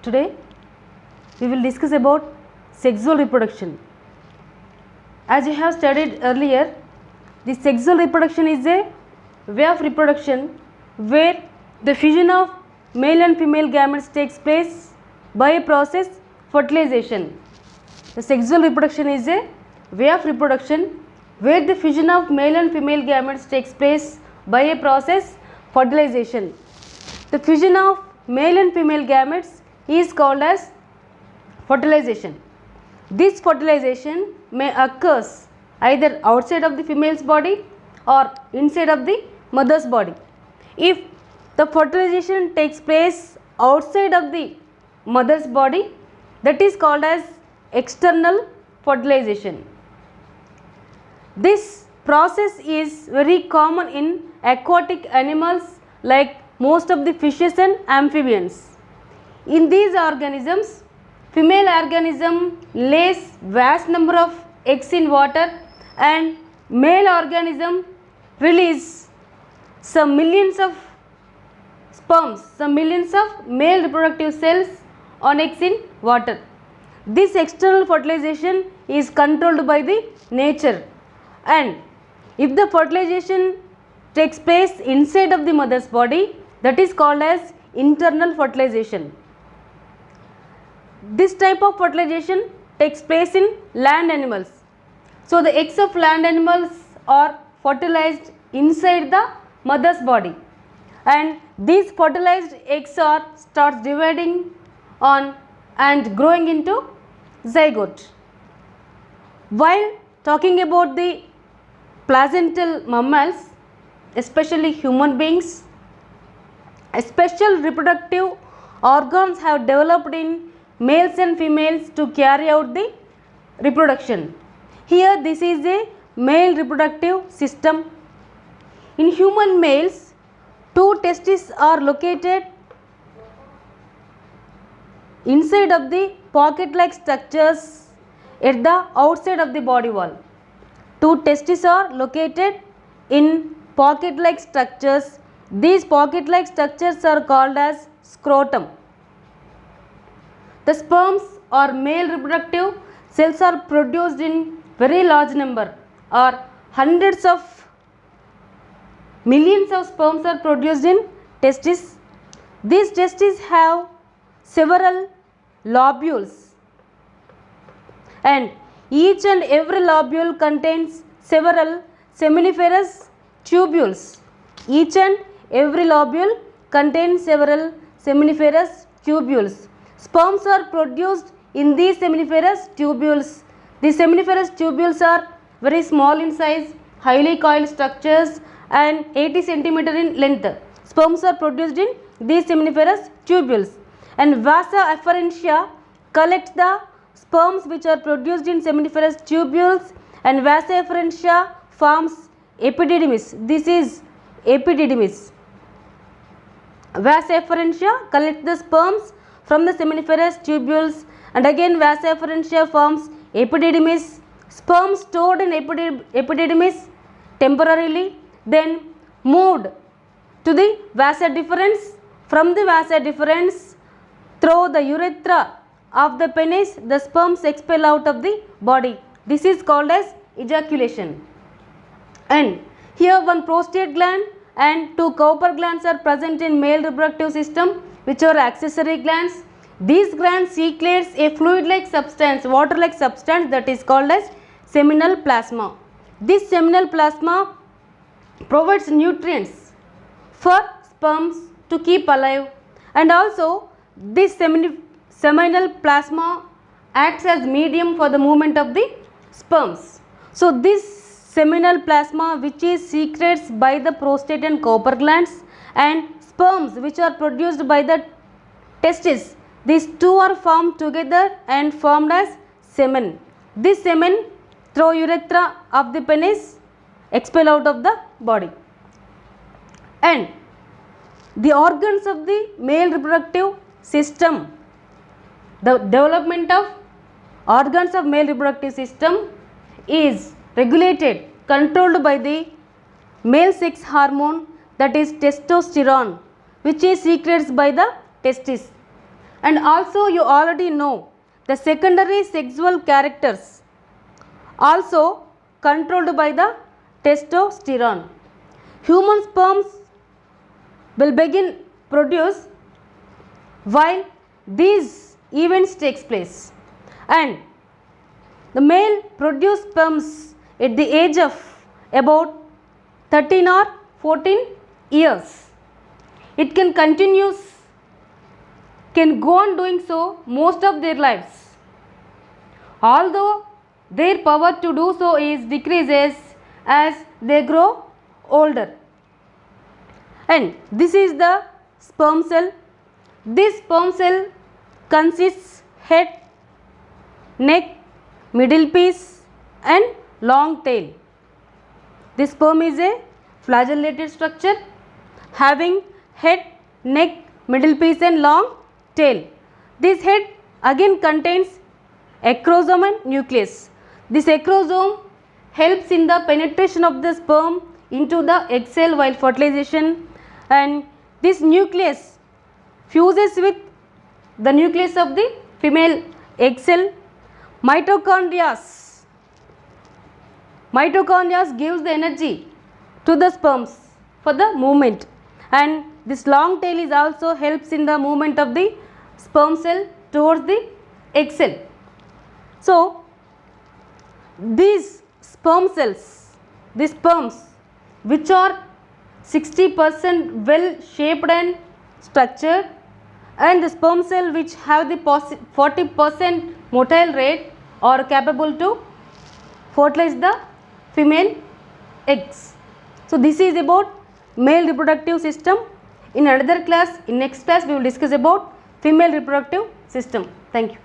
Today we will discuss about sexual reproduction. As you have studied earlier, the sexual reproduction is a way of reproduction where the fusion of male and female gametes takes place by a process fertilization. The sexual reproduction is a way of reproduction where the fusion of male and female gametes takes place by a process fertilization. The fusion of male and female gametes is called as fertilization. This fertilization may occur either outside of the female's body or inside of the mother's body. If the fertilization takes place outside of the mother's body, that is called as external fertilization. This process is very common in aquatic animals like most of the fishes and amphibians. In these organisms, female organism lays vast number of eggs in water and male organism release some millions of sperms, some millions of male reproductive cells on eggs in water. This external fertilization is controlled by the nature, and if the fertilization takes place inside of the mother's body, that is called as internal fertilization. This type of fertilization takes place in land animals. So the eggs of land animals are fertilized inside the mother's body, and these fertilized eggs starts dividing on and growing into zygote. While talking about the placental mammals, especially human beings, special reproductive organs have developed in males and females to carry out the reproduction. Here this is a male reproductive system. In human males, two testes are located inside of the pocket-like structures at the outside of the body wall. Two testes are located in pocket-like structures. These pocket-like structures are called as scrotum. The sperms or male reproductive cells are produced in very large number, or hundreds of millions of sperms are produced in testes. These testes have several lobules, and each and every lobule contains several seminiferous tubules. Each and every lobule contains several seminiferous tubules. Sperms are produced in these seminiferous tubules. These seminiferous tubules are very small in size, highly coiled structures, and 80 cm in length. Sperms are produced in these seminiferous tubules, and vasa efferentia collects the sperms which are produced in seminiferous tubules, and vasa efferentia forms epididymis. This is epididymis. Vasa efferentia collects the sperms from the seminiferous tubules, and again vasa efferentia forms epididymis. Sperm stored in epididymis temporarily, then moved to the vasa deferens. From the vasa deferens, through the urethra of the penis, the sperms expel out of the body. This is called as ejaculation. And here one prostate gland and two Cowper glands are present in male reproductive system, which are accessory glands. These glands secretes a fluid-like substance, water-like substance, that is called as seminal plasma. This seminal plasma provides nutrients for sperms to keep alive, and also this seminal plasma acts as medium for the movement of the sperms. So this seminal plasma, which is secretes by the prostate and Cowper glands, and sperms which are produced by the testes, these two are formed together and formed as semen. This semen through urethra of the penis expel out of the body. And the organs of the male reproductive system, the development of organs of male reproductive system is regulated, controlled by the male sex hormone, that is testosterone, which is secreted by the testes. And also you already know the secondary sexual characters also controlled by the testosterone. Human sperms will begin produce while these events takes place, and the male produce sperms at the age of about 13 or 14 years. It can go on doing so most of their lives, although their power to do so is decreases as they grow older. And this is the sperm cell. This sperm cell consists head, neck, middle piece and long tail. This sperm is a flagellated structure having head, neck, middle piece and long tail. This head again contains acrosome and nucleus. This acrosome helps in the penetration of the sperm into the egg cell while fertilization, and this nucleus fuses with the nucleus of the female egg cell. Mitochondria gives the energy to the sperms for the movement, and this long tail is also helps in the movement of the sperm cell towards the egg cell. So these sperm cells, these sperms which are 60% well shaped and structured, and the sperm cell which have the 40% motile rate are capable to fertilize the female eggs. So this is about male reproductive system. In another class, in next class we will discuss about female reproductive system. Thank you.